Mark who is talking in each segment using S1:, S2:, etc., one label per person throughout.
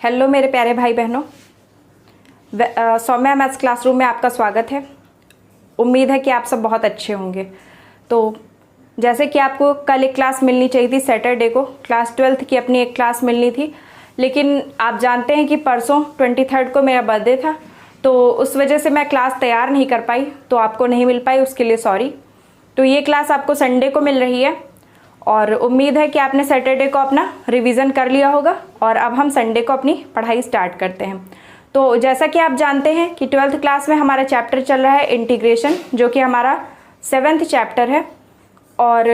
S1: Hello मेरे प्यारे भाई बहनों, सौम्या मैथ्स क्लासरूम में आपका स्वागत है। उम्मीद है कि आप सब बहुत अच्छे होंगे। तो जैसे कि आपको कल एक क्लास मिलनी चाहिए थी, सैटरडे को क्लास 12th की अपनी एक क्लास मिलनी थी, लेकिन आप जानते हैं कि परसों 23rd को मेरा बर्थडे था, तो उस वजह से मैं क्लास तैयार नहीं कर पाई, तो आपको नहीं मिल पाई, उसके लिए सॉरी। तो ये क्लास आपको संडे को मिल रही है और उम्मीद है कि आपने सैटरडे को अपना रिवीजन कर लिया होगा और अब हम संडे को अपनी पढ़ाई स्टार्ट करते हैं। तो जैसा कि आप जानते हैं कि 12th क्लास में हमारा चैप्टर चल रहा है इंटीग्रेशन, जो कि हमारा 7th चैप्टर है। और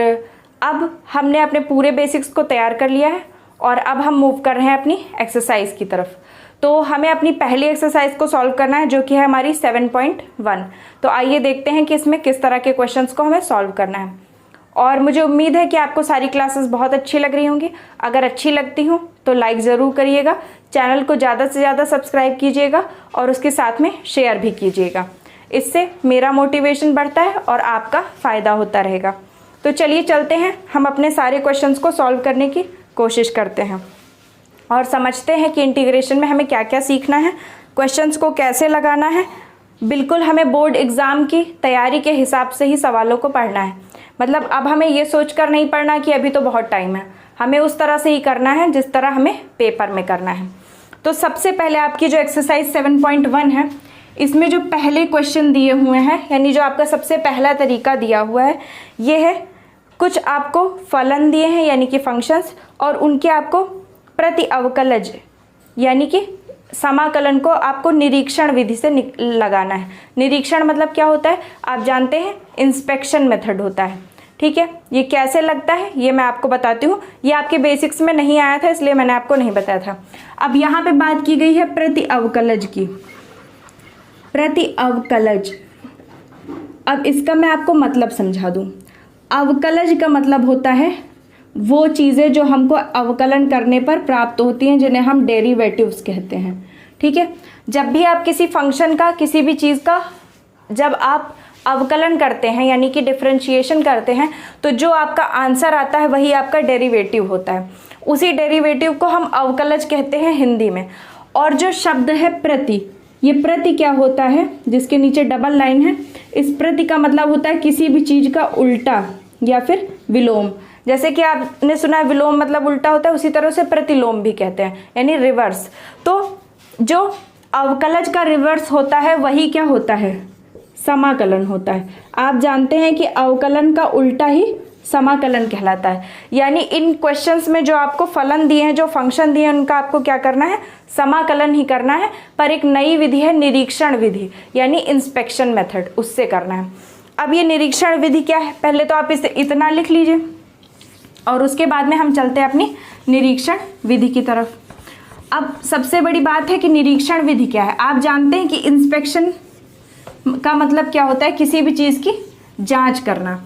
S1: अब हमने अपने पूरे बेसिक्स को तैयार कर लिया है और अब हम मूव कर रहे हैं अपनी एक्सरसाइज की तरफ। तो हमें अपनी पहली एक्सरसाइज को सॉल्व करना है, जो कि है हमारी 7.1। तो आइए देखते हैं कि इसमें किस तरह के क्वेश्चंस को हमें सॉल्व करना है। और मुझे उम्मीद है कि आपको सारी क्लासेस बहुत अच्छी लग रही होंगी। अगर अच्छी लगती हों तो लाइक ज़रूर करिएगा, चैनल को ज़्यादा से ज़्यादा सब्सक्राइब कीजिएगा और उसके साथ में शेयर भी कीजिएगा। इससे मेरा मोटिवेशन बढ़ता है और आपका फ़ायदा होता रहेगा। तो चलिए चलते हैं, हम अपने सारे क्वेश्चंस को सॉल्व करने की कोशिश करते हैं और समझते हैं कि इंटीग्रेशन में हमें क्या क्या सीखना है, क्वेश्चंस को कैसे लगाना है। बिल्कुल हमें बोर्ड एग्ज़ाम की तैयारी के हिसाब से ही सवालों को पढ़ना है। मतलब अब हमें ये सोचकर नहीं पढ़ना कि अभी तो बहुत टाइम है, हमें उस तरह से ही करना है जिस तरह हमें पेपर में करना है। तो सबसे पहले आपकी जो एक्सरसाइज 7.1 है, इसमें जो पहले क्वेश्चन दिए हुए हैं, यानी जो आपका सबसे पहला तरीका दिया हुआ है, ये है कुछ आपको फलन दिए हैं यानी कि फंक्शंस, और उनके आपको प्रति अवकलज यानी कि समाकलन को आपको निरीक्षण विधि से लगाना है। निरीक्षण मतलब क्या होता है, आप जानते हैं, इंस्पेक्शन मेथड होता है। ठीक है, ये कैसे लगता है ये मैं आपको बताती हूँ। ये आपके बेसिक्स में नहीं आया था, इसलिए मैंने आपको नहीं बताया था। अब यहाँ पे बात की गई है प्रति अवकलज की। प्रति अवकलज, अब इसका मैं आपको मतलब समझा दूँ। अवकलज का मतलब होता है वो चीज़ें जो हमको अवकलन करने पर प्राप्त होती हैं, जिन्हें हम डेरिवेटिव्स कहते हैं। ठीक है, जब भी आप किसी फंक्शन का, किसी भी चीज़ का जब आप अवकलन करते हैं यानी कि डिफरेंशिएशन करते हैं, तो जो आपका आंसर आता है वही आपका डेरिवेटिव होता है। उसी डेरिवेटिव को हम अवकलज कहते हैं हिंदी में। और जो शब्द है प्रति, ये प्रति क्या होता है, जिसके नीचे डबल लाइन है, इस प्रति का मतलब होता है किसी भी चीज़ का उल्टा या फिर विलोम। जैसे कि आपने सुना है विलोम मतलब उल्टा होता है, उसी तरह से प्रतिलोम भी कहते हैं, यानी रिवर्स। तो जो अवकलज का रिवर्स होता है वही क्या होता है, समाकलन होता है। आप जानते हैं कि अवकलन का उल्टा ही समाकलन कहलाता है। यानी इन क्वेश्चंस में जो आपको फलन दिए हैं, जो फंक्शन दिए हैं, उनका आपको क्या करना है, समाकलन ही करना है। पर एक नई विधि है निरीक्षण विधि, यानी इंस्पेक्शन मेथड, उससे करना है। अब ये निरीक्षण विधि क्या है, पहले तो आप इसे इतना लिख लीजिए और उसके बाद में हम चलते हैं अपनी निरीक्षण विधि की तरफ। अब सबसे बड़ी बात है कि निरीक्षण विधि क्या है। आप जानते हैं कि इंस्पेक्शन का मतलब क्या होता है, किसी भी चीज़ की जांच करना।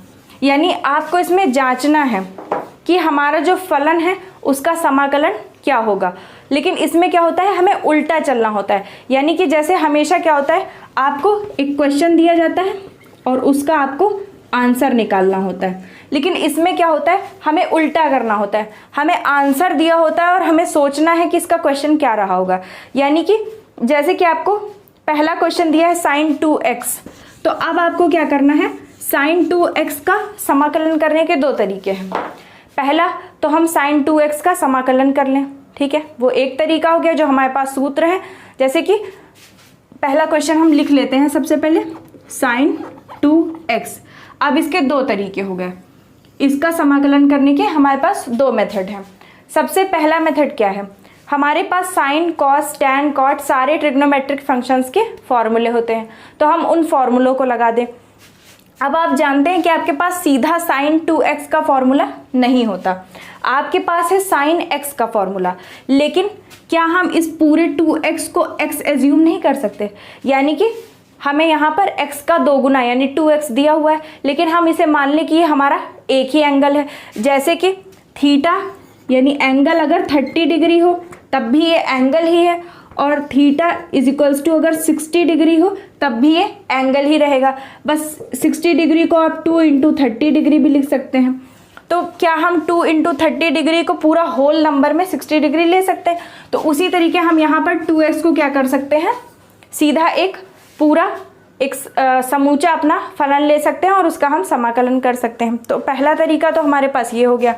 S1: यानी आपको इसमें जांचना है कि हमारा जो फलन है उसका समाकलन क्या होगा। लेकिन इसमें क्या होता है, हमें उल्टा चलना होता है। यानी कि जैसे हमेशा क्या होता है, आपको एक क्वेश्चन दिया जाता है और उसका आपको आंसर निकालना होता है। लेकिन इसमें क्या होता है, हमें उल्टा करना होता है। हमें आंसर दिया होता है और हमें सोचना है कि इसका क्वेश्चन क्या रहा होगा। यानी कि जैसे कि आपको पहला क्वेश्चन दिया है sin 2x, तो अब आपको क्या करना है, sin 2x का समाकलन करने के दो तरीके हैं। पहला तो हम sin 2x का समाकलन कर लें, ठीक है, वो एक तरीका हो गया जो हमारे पास सूत्र है। जैसे कि पहला क्वेश्चन हम लिख लेते हैं सबसे पहले, sin 2x। अब इसके दो तरीके हो गए, इसका समाकलन करने के हमारे पास दो मेथड हैं। सबसे पहला मेथड क्या है, हमारे पास साइन, कॉस, टैन, कॉट सारे ट्रिग्नोमेट्रिक फंक्शंस के फॉर्मूले होते हैं, तो हम उन फॉर्मूलों को लगा दें। अब आप जानते हैं कि आपके पास सीधा साइन 2x का फॉर्मूला नहीं होता, आपके पास है साइन x का फॉर्मूला। लेकिन क्या हम इस पूरे 2x को x एज्यूम नहीं कर सकते, यानी कि हमें यहाँ पर x का दोगुना यानी 2x दिया हुआ है, लेकिन हम इसे मान लें कि ये हमारा एक ही एंगल है। जैसे कि थीटा यानी एंगल अगर 30 डिग्री हो तब भी ये एंगल ही है, और थीटा इज इक्वल्स टू अगर 60 डिग्री हो तब भी ये एंगल ही रहेगा। बस 60 डिग्री को आप 2 × 30 डिग्री भी लिख सकते हैं। तो क्या हम 2 × 30 डिग्री को पूरा होल नंबर में 60 डिग्री ले सकते हैं? तो उसी तरीके हम यहाँ पर 2x को क्या कर सकते हैं, सीधा एक पूरा एक समूचा अपना फलन ले सकते हैं और उसका हम समाकलन कर सकते हैं। तो पहला तरीका तो हमारे पास ये हो गया।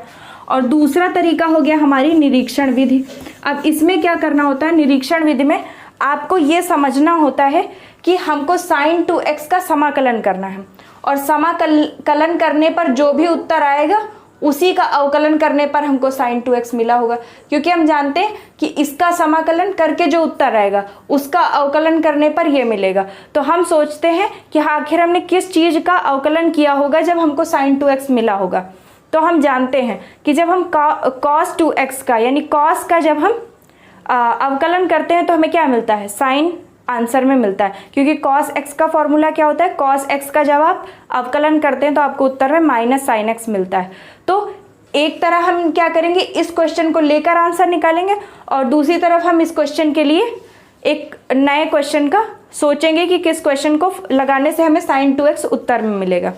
S1: और दूसरा तरीका हो गया हमारी निरीक्षण विधि। अब इसमें क्या करना होता है, निरीक्षण विधि में आपको ये समझना होता है कि हमको sin 2x का समाकलन करना है, और समाकलन करने पर जो भी उत्तर आएगा उसी का अवकलन करने पर हमको sin 2x मिला होगा, क्योंकि हम जानते हैं कि इसका समाकलन करके जो उत्तर आएगा उसका अवकलन करने पर ये मिलेगा। तो हम सोचते हैं कि आखिर हमने किस चीज़ का अवकलन किया होगा जब हमको sin 2x मिला होगा। तो हम जानते हैं कि जब हम cos 2x का यानी cos का जब हम अवकलन करते हैं तो हमें क्या मिलता है, साइन आंसर में मिलता है, क्योंकि cos x का फॉर्मूला क्या होता है, cos x का जब आप अवकलन करते हैं तो आपको उत्तर में माइनस साइन x मिलता है। तो एक तरह हम क्या करेंगे, इस क्वेश्चन को लेकर आंसर निकालेंगे और दूसरी तरफ हम इस क्वेश्चन के लिए एक नए क्वेश्चन का सोचेंगे कि किस क्वेश्चन को लगाने से हमें sin 2x उत्तर में मिलेगा।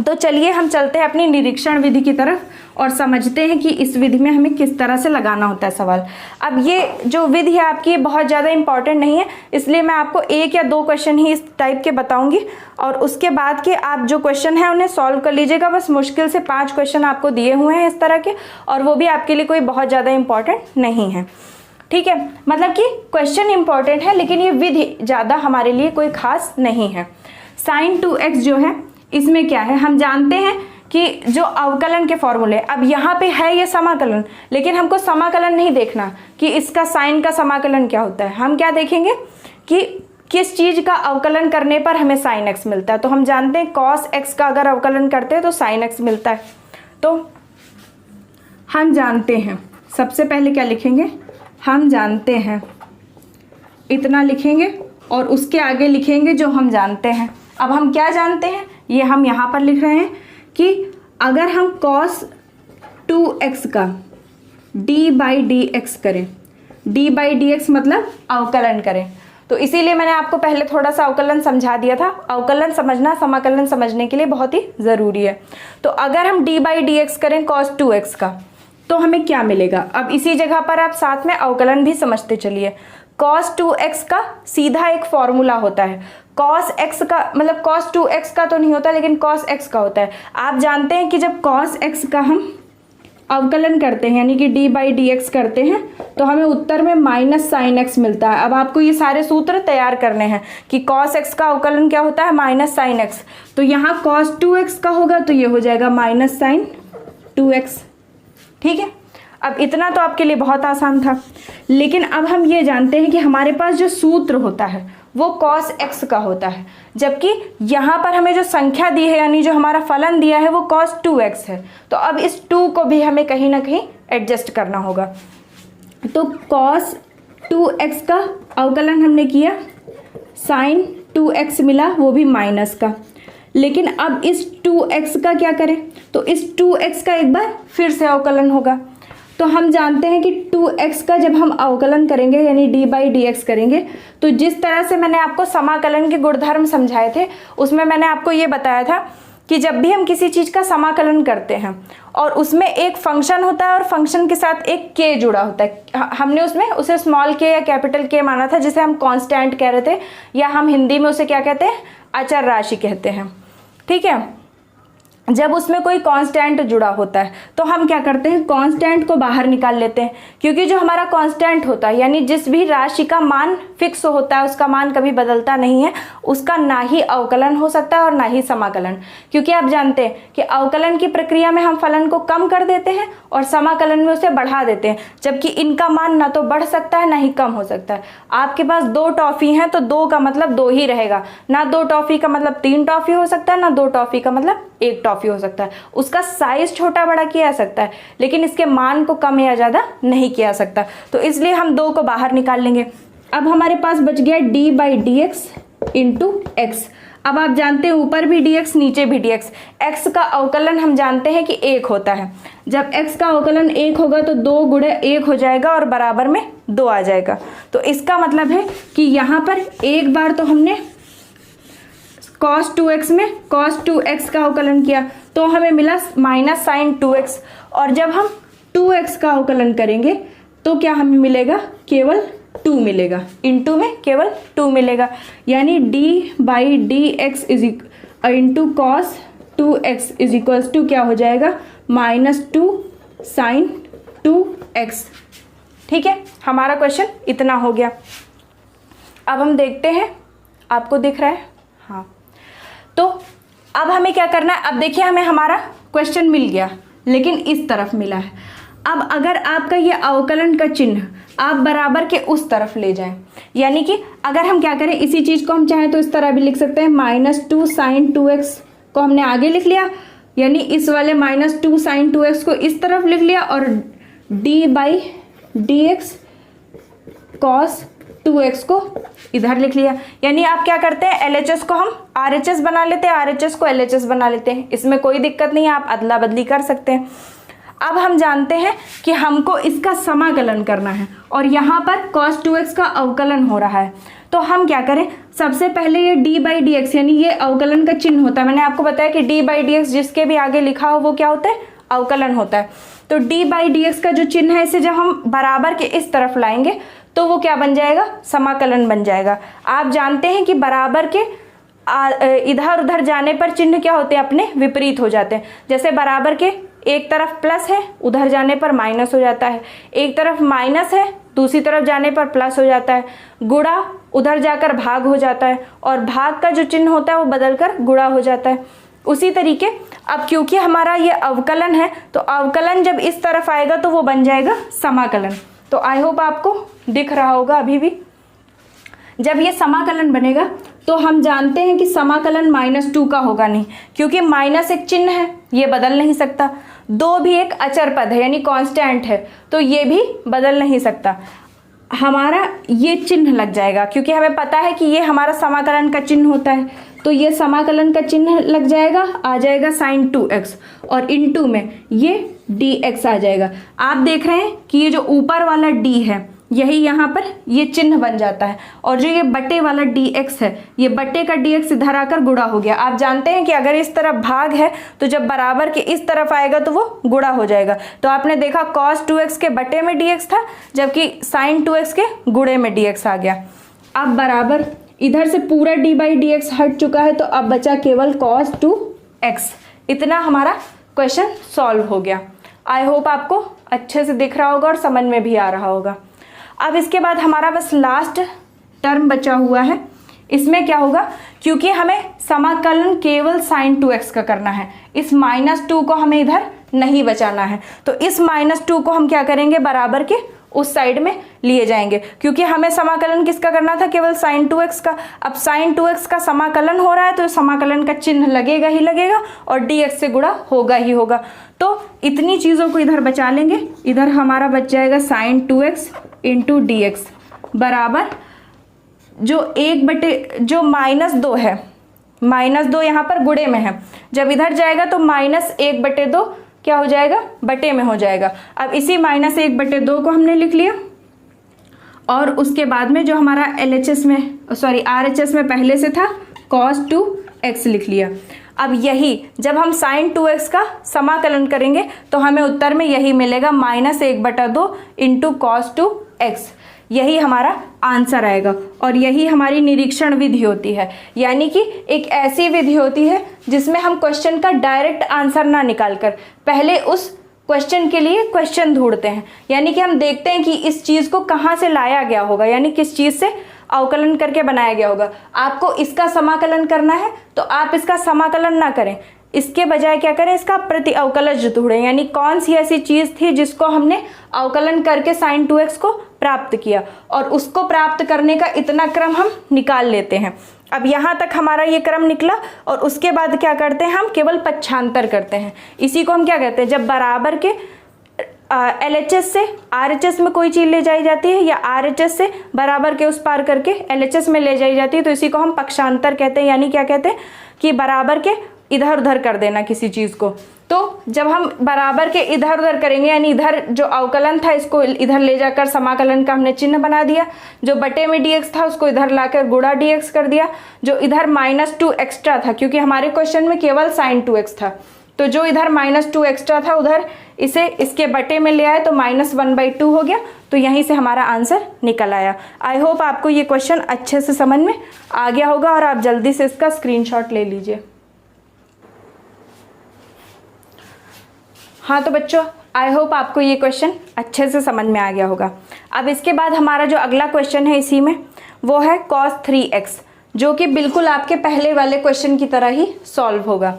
S1: तो चलिए हम चलते हैं अपनी निरीक्षण विधि की तरफ और समझते हैं कि इस विधि में हमें किस तरह से लगाना होता है सवाल। अब ये जो विधि है आपकी बहुत ज़्यादा इंपॉर्टेंट नहीं है, इसलिए मैं आपको 1 या 2 क्वेश्चन ही इस टाइप के बताऊंगी और उसके बाद के आप जो क्वेश्चन है उन्हें सॉल्व कर लीजिएगा। बस मुश्किल से 5 क्वेश्चन आपको दिए हुए हैं इस तरह के, और वो भी आपके लिए कोई बहुत ज़्यादा इंपॉर्टेंट नहीं है, ठीक है। मतलब कि क्वेश्चन इंपॉर्टेंट है लेकिन ये विधि ज़्यादा हमारे लिए कोई खास नहीं है। sin 2x जो है इसमें क्या है, हम जानते हैं कि जो अवकलन के फॉर्मूले, अब यहाँ पे है ये समाकलन, लेकिन हमको समाकलन नहीं देखना कि इसका साइन का समाकलन क्या होता है। हम क्या देखेंगे कि किस चीज़ का अवकलन करने पर हमें साइन x मिलता है। तो हम जानते हैं cos x का अगर अवकलन करते हैं तो साइन x मिलता है। तो हम जानते हैं, सबसे पहले क्या लिखेंगे, हम जानते हैं, इतना लिखेंगे और उसके आगे लिखेंगे जो हम जानते हैं। अब हम क्या जानते हैं ये हम यहाँ पर लिख रहे हैं कि अगर हम cos 2x का d/dx करें, d/dx मतलब अवकलन करें, तो इसीलिए मैंने आपको पहले थोड़ा सा अवकलन समझा दिया था। अवकलन समझना समाकलन समझने के लिए बहुत ही ज़रूरी है। तो अगर हम d/dx करें cos 2x का तो हमें क्या मिलेगा। अब इसी जगह पर आप साथ में अवकलन भी समझते चलिए। cos 2x का सीधा एक फॉर्मूला होता है, cos x का मतलब cos 2x का तो नहीं होता लेकिन cos x का होता है। आप जानते हैं कि जब cos x का हम अवकलन करते हैं यानी कि d/dx करते हैं तो हमें उत्तर में माइनस साइन x मिलता है। अब आपको ये सारे सूत्र तैयार करने हैं कि cos x का अवकलन क्या होता है, माइनस साइन x। तो यहाँ cos 2x का होगा तो ये हो जाएगा माइनस साइन 2x, ठीक है। अब इतना तो आपके लिए बहुत आसान था, लेकिन अब हम ये जानते हैं कि हमारे पास जो सूत्र होता है वो cos x का होता है, जबकि यहाँ पर हमें जो संख्या दी है यानी जो हमारा फलन दिया है वो cos 2x है। तो अब इस 2 को भी हमें कहीं ना कहीं एडजस्ट करना होगा। तो cos 2x का अवकलन हमने किया, sin 2x मिला वो भी माइनस का, लेकिन अब इस 2x का क्या करें, तो इस 2x का एक बार फिर से अवकलन होगा। तो हम जानते हैं कि 2x का जब हम अवकलन करेंगे यानी d/dx करेंगे तो जिस तरह से मैंने आपको समाकलन के गुणधर्म समझाए थे उसमें मैंने आपको ये बताया था कि जब भी हम किसी चीज़ का समाकलन करते हैं और उसमें एक फंक्शन होता है और फंक्शन के साथ एक k जुड़ा होता है, हमने उसमें उसे स्मॉल k या कैपिटल K माना था जिसे हम कांस्टेंट कह रहे थे, या हम हिंदी में उसे क्या कहते हैं, अचर राशि कहते हैं, ठीक है। जब उसमें कोई कांस्टेंट जुड़ा होता है तो हम क्या करते हैं, कांस्टेंट को बाहर निकाल लेते हैं, क्योंकि जो हमारा कांस्टेंट होता है यानी जिस भी राशि का मान फिक्स होता है उसका मान कभी बदलता नहीं है, उसका ना ही अवकलन हो सकता है और ना ही समाकलन। क्योंकि आप जानते हैं कि अवकलन की प्रक्रिया में हम फलन को कम कर देते हैं और समाकलन में उसे बढ़ा देते हैं, जबकि इनका मान ना तो बढ़ सकता है ना ही कम हो सकता है। आपके पास 2 टॉफ़ी हैं तो 2 का मतलब 2 ही रहेगा, ना 2 टॉफ़ी का मतलब 3 टॉफ़ी हो सकता है, ना 2 टॉफ़ी का मतलब 1 टॉफ़ी हो सकता है। उसका साइज छोटा बड़ा किया जा सकता है लेकिन इसके मान को कम या ज़्यादा नहीं किया जा सकता, तो इसलिए हम 2 को बाहर निकाल लेंगे। अब हमारे पास बच गया d/dx इंटू x। अब आप जानते हैं ऊपर भी dx नीचे भी dx, x का अवकलन हम जानते हैं कि 1 होता है। जब x का अवकलन 1 होगा तो 2 गुणे 1 हो जाएगा और बराबर में 2 आ जाएगा। तो इसका मतलब है कि यहाँ पर एक बार तो हमने cos 2x में cos 2x का अवकलन किया तो हमें मिला माइनस साइन 2x, और जब हम 2x का अवकलन करेंगे तो क्या हमें मिलेगा, केवल 2 मिलेगा, इनटू में केवल 2 मिलेगा, यानी d by d x into cos 2x is equals to क्या हो जाएगा, -2 साइन 2x। ठीक है, हमारा क्वेश्चन इतना हो गया। अब हम देखते हैं, आपको दिख रहा है, हाँ। तो अब हमें क्या करना है, अब देखिए हमें हमारा क्वेश्चन मिल गया लेकिन इस तरफ मिला है। अब अगर आपका ये अवकलन का चिन्ह आप बराबर के उस तरफ ले जाएं, यानी कि अगर हम क्या करें, इसी चीज़ को हम चाहें तो इस तरह भी लिख सकते हैं, -2 साइन 2x को हमने आगे लिख लिया, यानी इस वाले -2 साइन 2x को इस तरफ लिख लिया, और d by d x cos 2x को इधर लिख लिया। यानी आप क्या करते हैं, LHS को हम RHS बना लेते हैं, RHS को LHS बना लेते हैं, इसमें कोई दिक्कत नहीं है, आप अदला बदली कर सकते हैं। अब हम जानते हैं कि हमको इसका समाकलन करना है और यहाँ पर cos 2x का अवकलन हो रहा है, तो हम क्या करें, सबसे पहले ये d बाई डी एक्स, यानी ये अवकलन का चिन्ह होता है। मैंने आपको बताया कि d बाई डी एक्स जिसके भी आगे लिखा हो वो क्या होता है, अवकलन होता है। तो d बाई डी एक्स का जो चिन्ह है, इसे जब हम बराबर के इस तरफ लाएंगे तो वो क्या बन जाएगा, समाकलन बन जाएगा। आप जानते हैं कि बराबर के इधर उधर जाने पर चिन्ह क्या होते हैं, अपने विपरीत हो जाते हैं। जैसे बराबर के एक तरफ प्लस है, उधर जाने पर माइनस हो जाता है, एक तरफ माइनस है, दूसरी तरफ जाने पर प्लस हो जाता है, गुणा उधर जाकर भाग हो जाता है, और भाग का जो चिन्ह होता है वो बदलकर गुणा हो जाता है। उसी तरीके अब क्योंकि हमारा ये अवकलन है, तो अवकलन जब इस तरफ आएगा तो वो बन जाएगा समाकलन। तो आई होप आपको दिख रहा होगा अभी भी। जब ये समाकलन बनेगा तो हम जानते हैं कि समाकलन -2 का होगा नहीं, क्योंकि माइनस एक चिन्ह है, ये बदल नहीं सकता। 2 भी एक अचर पद है, यानी कांस्टेंट है, तो ये भी बदल नहीं सकता। हमारा ये चिन्ह लग जाएगा, क्योंकि हमें पता है कि ये हमारा समाकलन का चिन्ह होता है, तो ये समाकलन का चिन्ह लग जाएगा, आ जाएगा sin 2x, और इनटू में ये dx आ जाएगा। आप देख रहे हैं कि ये जो ऊपर वाला d है यही यहाँ पर ये चिन्ह बन जाता है, और जो ये बटे वाला dx है, ये बटे का dx इधर आकर गुणा हो गया। आप जानते हैं कि अगर इस तरफ भाग है तो जब बराबर के इस तरफ आएगा तो वो गुणा हो जाएगा। तो आपने देखा cos 2x के बटे में dx था, जबकि sin 2x के गुणे में dx आ गया। अब बराबर इधर से पूरा d बाई डी एक्स हट चुका है, तो अब बचा केवल cos 2x। इतना हमारा क्वेश्चन सॉल्व हो गया। आई होप आपको अच्छे से दिख रहा होगा और समझ में भी आ रहा होगा। अब इसके बाद हमारा बस लास्ट टर्म बचा हुआ है। इसमें क्या होगा, क्योंकि हमें समाकलन केवल sin 2x का करना है, इस -2 को हमें इधर नहीं बचाना है, तो इस -2 को हम क्या करेंगे, बराबर के उस साइड में लिए जाएंगे, क्योंकि हमें समाकलन किसका करना था, केवल sin 2x का। अब sin 2x का समाकलन हो रहा है तो समाकलन का चिन्ह लगेगा ही लगेगा, और dx से गुणा होगा ही होगा। तो इतनी चीज़ों को इधर बचा लेंगे। इधर हमारा बच जाएगा sin 2x into D x बराबर जो -2 है, -2 यहाँ पर गुणे में है, जब इधर जाएगा तो -1/2 क्या हो जाएगा, बटे में हो जाएगा। अब इसी -1/2 को हमने लिख लिया, और उसके बाद में जो हमारा RHS में पहले से था cos 2x लिख लिया। अब यही जब हम sin 2x का समाकलन करेंगे तो हमें उत्तर में यही मिलेगा, -1/2 इंटू cos 2x। यही हमारा आंसर आएगा, और यही हमारी निरीक्षण विधि होती है, यानी कि एक ऐसी विधि होती है जिसमें हम क्वेश्चन का डायरेक्ट आंसर ना निकालकर पहले उस क्वेश्चन के लिए क्वेश्चन ढूंढते हैं, यानी कि हम देखते हैं कि इस चीज़ को कहाँ से लाया गया होगा, यानी किस चीज़ से अवकलन करके बनाया गया होगा। आपको इसका समाकलन करना है तो आप इसका समाकलन ना करें, इसके बजाय क्या करें, इसका प्रति अवकलज ढूंढें, यानी कौन सी ऐसी चीज़ थी जिसको हमने अवकलन करके sin 2x को प्राप्त किया, और उसको प्राप्त करने का इतना क्रम हम निकाल लेते हैं। अब यहाँ तक हमारा ये क्रम निकला, और उसके बाद क्या करते हैं, हम केवल पक्षांतर करते हैं। इसी को हम क्या कहते हैं, जब बराबर के LHS से RHS में कोई चीज़ ले जाई जाती है, या RHS से बराबर के उस पार करके LHS में ले जाई जाती है, तो इसी को हम पक्षांतर कहते हैं। यानी क्या कहते हैं कि बराबर के इधर उधर कर देना किसी चीज़ को। तो जब हम बराबर के इधर उधर करेंगे, यानी इधर जो अवकलन था इसको इधर ले जाकर समाकलन का हमने चिन्ह बना दिया, जो बटे में dx था उसको इधर लाकर गुणा dx कर दिया, जो इधर -2 एक्स्ट्रा था क्योंकि हमारे क्वेश्चन में केवल sin 2x था, तो जो इधर -2 एक्स्ट्रा था उधर इसे इसके बटे में ले आए तो -1/2 हो गया। तो यहीं से हमारा आंसर निकल आया। आई होप आपको ये क्वेश्चन अच्छे से समझ में आ गया होगा और आप जल्दी से इसका स्क्रीनशॉट ले लीजिए। हाँ तो बच्चों, आई होप आपको ये क्वेश्चन अच्छे से समझ में आ गया होगा। अब इसके बाद हमारा जो अगला क्वेश्चन है इसी में, वो है cos 3x, जो कि बिल्कुल आपके पहले वाले क्वेश्चन की तरह ही सॉल्व होगा।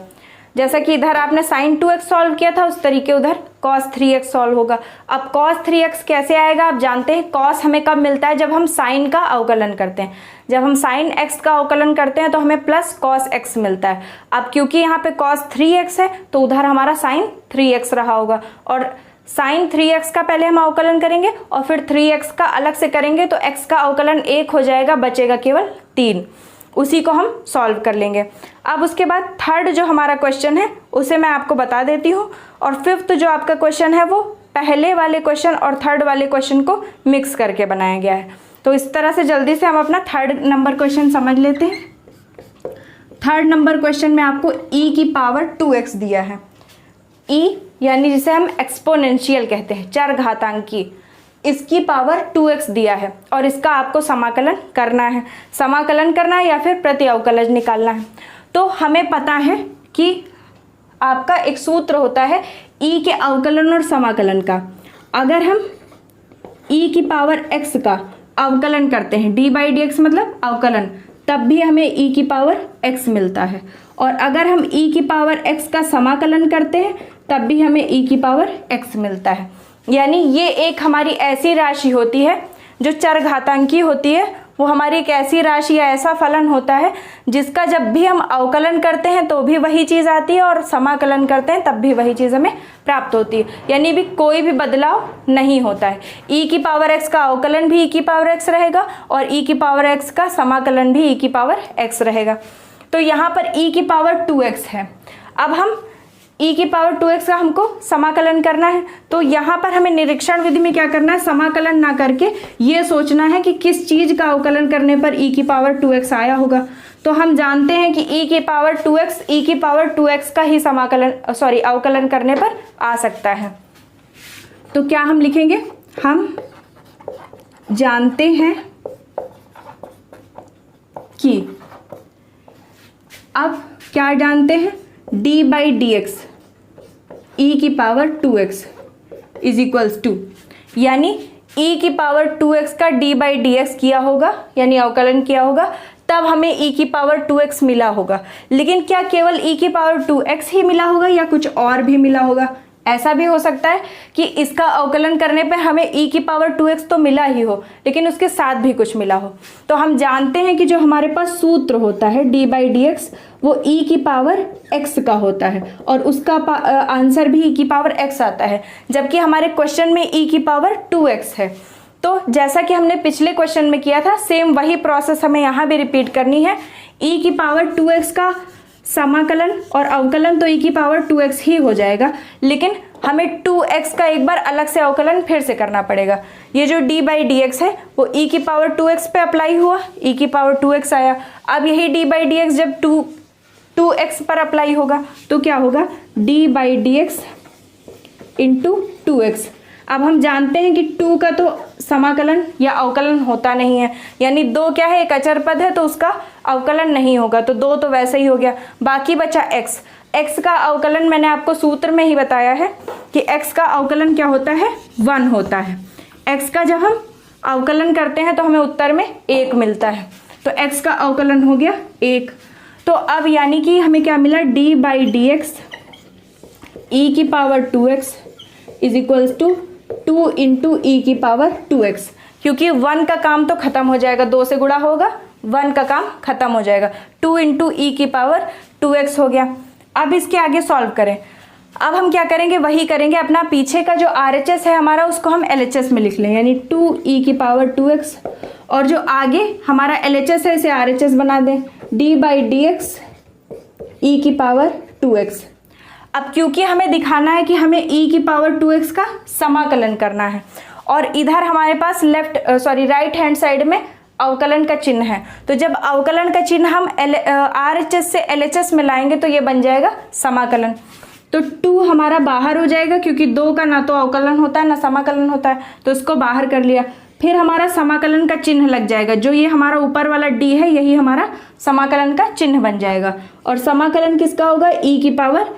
S1: जैसा कि इधर आपने sin 2x सॉल्व किया था उस तरीके उधर cos 3x सॉल्व होगा। अब cos 3x कैसे आएगा आप जानते हैं, cos हमें कब मिलता है, जब हम sin का अवकलन करते हैं। जब हम sin x का अवकलन करते हैं तो हमें प्लस cos x मिलता है। अब क्योंकि यहाँ पे cos 3x है तो उधर हमारा sin 3x रहा होगा, और sin 3x का पहले हम अवकलन करेंगे और फिर 3x का अलग से करेंगे तो x का अवकलन 1 हो जाएगा, बचेगा केवल 3। उसी को हम सॉल्व कर लेंगे। अब उसके बाद थर्ड जो हमारा क्वेश्चन है उसे मैं आपको बता देती हूँ, और फिफ्थ जो आपका क्वेश्चन है वो पहले वाले क्वेश्चन और थर्ड वाले क्वेश्चन को मिक्स करके बनाया गया है। तो इस तरह से जल्दी से हम अपना थर्ड नंबर क्वेश्चन समझ लेते हैं। थर्ड नंबर क्वेश्चन में आपको e की पावर 2x दिया है। e यानी जिसे हम एक्सपोनेंशियल कहते हैं, चरघातांकी, इसकी पावर 2x दिया है और इसका आपको समाकलन करना है। समाकलन करना है या फिर प्रति अवकलज निकालना है। तो हमें पता है कि आपका एक सूत्र होता है e के अवकलन और समाकलन का। अगर हम e की पावर x का अवकलन करते हैं, d/dx मतलब अवकलन, तब भी हमें e की पावर x मिलता है, और अगर हम e की पावर x का समाकलन करते हैं तब भी हमें e की पावर x मिलता है। यानी ये एक हमारी ऐसी राशि होती है जो चरघातांकी होती है। वो हमारी एक ऐसी राशि या ऐसा फलन होता है जिसका जब भी हम अवकलन करते हैं तो भी वही चीज़ आती है और समाकलन करते हैं तब भी वही चीज़ हमें प्राप्त होती है। यानी भी कोई भी बदलाव नहीं होता है। e की पावर x का अवकलन भी e की पावर x रहेगा और e की पावर x का समाकलन भी e की पावर x रहेगा। तो यहाँ पर e की पावर 2x है। अब हम e की पावर 2x का हमको समाकलन करना है, तो यहाँ पर हमें निरीक्षण विधि में क्या करना है, समाकलन ना करके ये सोचना है कि किस चीज़ का अवकलन करने पर e की पावर 2x आया होगा। तो हम जानते हैं कि e की पावर 2x e की पावर 2x का ही अवकलन करने पर आ सकता है। तो क्या हम लिखेंगे, हम जानते हैं कि, अब क्या जानते हैं, d/dx e की power 2x is equals to, यानी e की पावर 2x का d/dx किया होगा यानी अवकलन किया होगा, तब हमें e की पावर 2x मिला होगा। लेकिन क्या केवल e की पावर 2x ही मिला होगा या कुछ और भी मिला होगा? ऐसा भी हो सकता है कि इसका अवकलन करने पर हमें e की पावर 2x तो मिला ही हो लेकिन उसके साथ भी कुछ मिला हो। तो हम जानते हैं कि जो हमारे पास सूत्र होता है d/dx वो e की पावर x का होता है और उसका आंसर भी e की पावर x आता है, जबकि हमारे क्वेश्चन में e की पावर 2x है। तो जैसा कि हमने पिछले क्वेश्चन में किया था सेम वही प्रोसेस हमें यहाँ भी रिपीट करनी है। e की पावर 2x का समाकलन और अवकलन तो e की पावर 2x ही हो जाएगा, लेकिन हमें 2x का एक बार अलग से अवकलन फिर से करना पड़ेगा। ये जो d/dx है वो e की पावर 2x पे अप्लाई हुआ, e की पावर 2x आया। अब यही d/dx जब 2x पर अप्लाई होगा तो क्या होगा, d/dx इंटू 2x। अब हम जानते हैं कि 2 का तो समाकलन या अवकलन होता नहीं है, यानी 2 क्या है, एक अचर पद है तो उसका अवकलन नहीं होगा, तो 2 तो वैसे ही हो गया। बाकी बचा x। x का अवकलन मैंने आपको सूत्र में ही बताया है कि x का अवकलन क्या होता है, 1 होता है। x का जब हम अवकलन करते हैं तो हमें उत्तर में 1 मिलता है, तो x का अवकलन हो गया 1। तो अब यानी कि हमें क्या मिला, d/dx e की power 2x is equals to 2 into e की पावर 2x, क्योंकि 1 का काम तो खत्म हो जाएगा, 2 से गुणा होगा 1 का काम खत्म हो जाएगा। 2 इंटू e की पावर 2x हो गया। अब इसके आगे सॉल्व करें। अब हम क्या करेंगे, वही करेंगे, अपना पीछे का जो RHS है हमारा उसको हम LHS में लिख लें, यानी 2e की पावर 2x, और जो आगे हमारा LHS है इसे RHS बना दें, d/dx e की पावर 2x। अब क्योंकि हमें दिखाना है कि हमें e की पावर 2x का समाकलन करना है और इधर हमारे पास राइट हैंड साइड में अवकलन का चिन्ह है, तो जब अवकलन का चिन्ह हम RHS से LHS में लाएंगे तो ये बन जाएगा समाकलन। तो 2 हमारा बाहर हो जाएगा क्योंकि 2 का ना तो अवकलन होता है ना समाकलन होता है, तो इसको बाहर कर लिया। फिर हमारा समाकलन का चिन्ह लग जाएगा, जो ये हमारा ऊपर वाला d है यही हमारा समाकलन का चिन्ह बन जाएगा। और समाकलन किसका होगा? e की पावर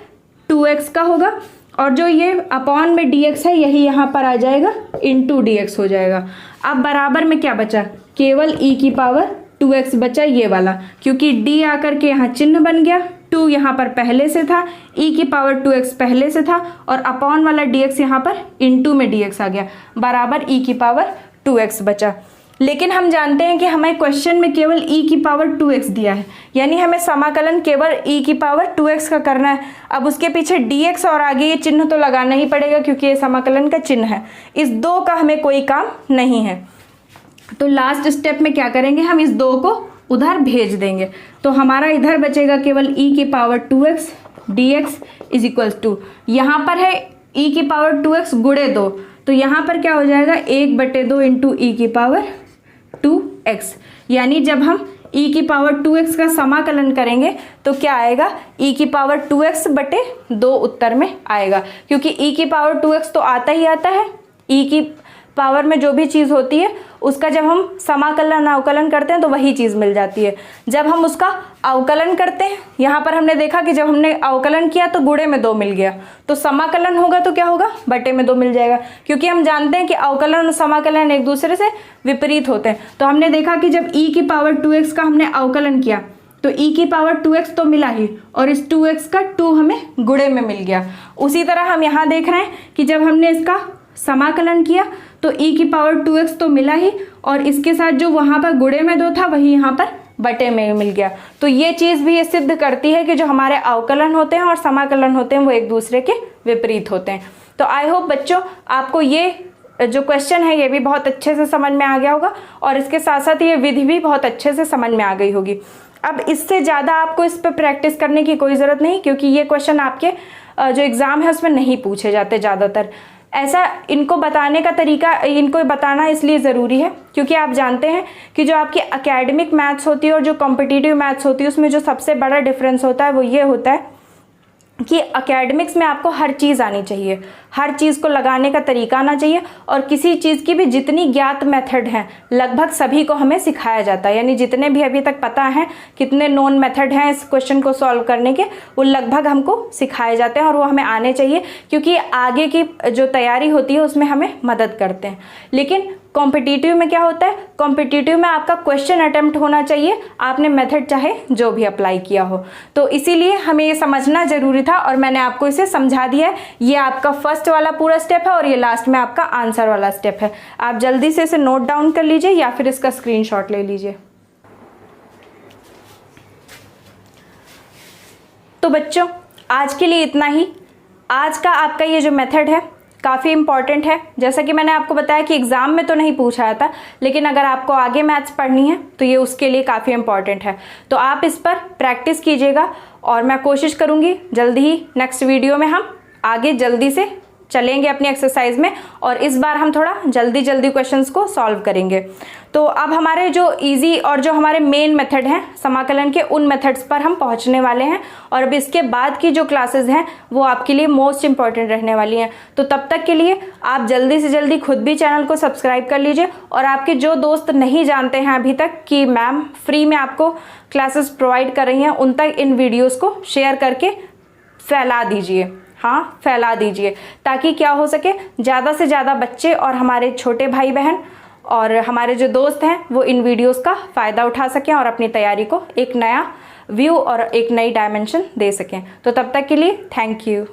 S1: 2x का होगा, और जो ये अपॉन में dx है यही यहाँ पर आ जाएगा, इंटू dx हो जाएगा। अब बराबर में क्या बचा? केवल e की पावर 2x बचा, ये वाला, क्योंकि d आकर के यहाँ चिन्ह बन गया, 2 यहाँ पर पहले से था, e की पावर 2x पहले से था, और अपॉन वाला dx यहाँ पर इंटू में dx आ गया, बराबर e की पावर 2x बचा। लेकिन हम जानते हैं कि हमें क्वेश्चन में केवल e की पावर 2x दिया है, यानी हमें समाकलन केवल e की पावर 2x का करना है। अब उसके पीछे dx और आगे ये चिन्ह तो लगाना ही पड़ेगा क्योंकि ये समाकलन का चिन्ह है। इस 2 का हमें कोई काम नहीं है, तो लास्ट स्टेप में क्या करेंगे? हम इस 2 को उधर भेज देंगे, तो हमारा इधर बचेगा केवल e की power 2x dx is equals to, यहाँ पर है e की पावर 2x गुणे 2, तो यहाँ पर क्या हो जाएगा? 1/2 इंटू e की पावर 2x, यानी जब हम e की पावर 2x का समाकलन करेंगे तो क्या आएगा? e की पावर 2x बटे 2 उत्तर में आएगा, क्योंकि e की पावर 2x तो आता ही आता है। e की पावर में जो भी चीज़ होती है उसका जब हम समाकलन अवकलन करते हैं तो वही चीज़ मिल जाती है। जब हम उसका अवकलन करते हैं, यहाँ पर हमने देखा कि जब हमने अवकलन किया तो गुणे में 2 मिल गया, तो समाकलन होगा तो क्या होगा? बटे में 2 मिल जाएगा, क्योंकि हम जानते हैं कि अवकलन और समाकलन एक दूसरे से विपरीत होते हैं। तो हमने देखा कि जब e की पावर 2x का हमने अवकलन किया तो e की पावर 2x तो मिला ही, और इस 2x का 2 हमें गुणे में मिल गया। उसी तरह हम यहाँ देख रहे हैं कि जब हमने इसका समाकलन किया तो e की पावर 2x तो मिला ही, और इसके साथ जो वहाँ पर गुणे में 2 था वही यहाँ पर बटे में मिल गया। तो ये चीज़ भी ये सिद्ध करती है कि जो हमारे अवकलन होते हैं और समाकलन होते हैं वो एक दूसरे के विपरीत होते हैं। तो आई होप बच्चों आपको ये जो क्वेश्चन है ये भी बहुत अच्छे से समझ में आ गया होगा, और इसके साथ साथ ये विधि भी बहुत अच्छे से समझ में आ गई होगी। अब इससे ज़्यादा आपको इस पर प्रैक्टिस करने की कोई ज़रूरत नहीं, क्योंकि ये क्वेश्चन आपके जो एग्ज़ाम है उसमें नहीं पूछे जाते ज़्यादातर। ऐसा इनको बताने का तरीका, इनको बताना इसलिए ज़रूरी है क्योंकि आप जानते हैं कि जो आपकी एकेडमिक मैथ्स होती है और जो कॉम्पिटिटिव मैथ्स होती है उसमें जो सबसे बड़ा डिफरेंस होता है वो ये होता है कि एकेडमिक्स में आपको हर चीज़ आनी चाहिए, हर चीज़ को लगाने का तरीका आना चाहिए, और किसी चीज़ की भी जितनी ज्ञात मेथड हैं लगभग सभी को हमें सिखाया जाता है। यानी जितने भी अभी तक पता हैं, कितने नोन मेथड हैं इस क्वेश्चन को सॉल्व करने के, वो लगभग हमको सिखाए जाते हैं और वो हमें आने चाहिए, क्योंकि आगे की जो तैयारी होती है उसमें हमें मदद करते हैं। लेकिन कॉम्पिटिटिव में क्या होता है? कॉम्पिटिटिव में आपका क्वेश्चन अटेम्प्ट होना चाहिए, आपने मेथड चाहे जो भी अप्लाई किया हो। तो इसीलिए हमें ये समझना ज़रूरी था और मैंने आपको इसे समझा दिया है। ये आपका फर्स्ट वाला पूरा स्टेप है और ये लास्ट में आपका आंसर वाला स्टेप है। आप जल्दी से इसे नोट डाउन कर लीजिए या फिर इसका स्क्रीनशॉट ले लीजिए। तो बच्चों आज के लिए इतना ही। आज का आपका ये जो मेथड है काफ़ी इंपॉर्टेंट है। जैसा कि मैंने आपको बताया कि एग्ज़ाम में तो नहीं पूछा जाता, लेकिन अगर आपको आगे मैथ्स पढ़नी है तो ये उसके लिए काफ़ी इंपॉर्टेंट है। तो आप इस पर प्रैक्टिस कीजिएगा और मैं कोशिश करूँगी जल्दी ही नेक्स्ट वीडियो में हम आगे जल्दी से चलेंगे अपनी एक्सरसाइज में, और इस बार हम थोड़ा जल्दी क्वेश्चंस को सॉल्व करेंगे। तो अब हमारे जो इजी और जो हमारे मेन मेथड हैं समाकलन के, उन मेथड्स पर हम पहुंचने वाले हैं, और अब इसके बाद की जो क्लासेस हैं वो आपके लिए मोस्ट इंपॉर्टेंट रहने वाली हैं। तो तब तक के लिए आप जल्दी से जल्दी खुद भी चैनल को सब्सक्राइब कर लीजिए, और आपके जो दोस्त नहीं जानते हैं अभी तक कि मैम फ्री में आपको क्लासेस प्रोवाइड कर रही हैं, उन तक इन वीडियोज़ को शेयर करके फैला दीजिए। हाँ, फैला दीजिए, ताकि क्या हो सके ज़्यादा से ज़्यादा बच्चे और हमारे छोटे भाई बहन और हमारे जो दोस्त हैं वो इन वीडियोस का फ़ायदा उठा सकें और अपनी तैयारी को एक नया व्यू और एक नई डायमेंशन दे सकें। तो तब तक के लिए थैंक यू।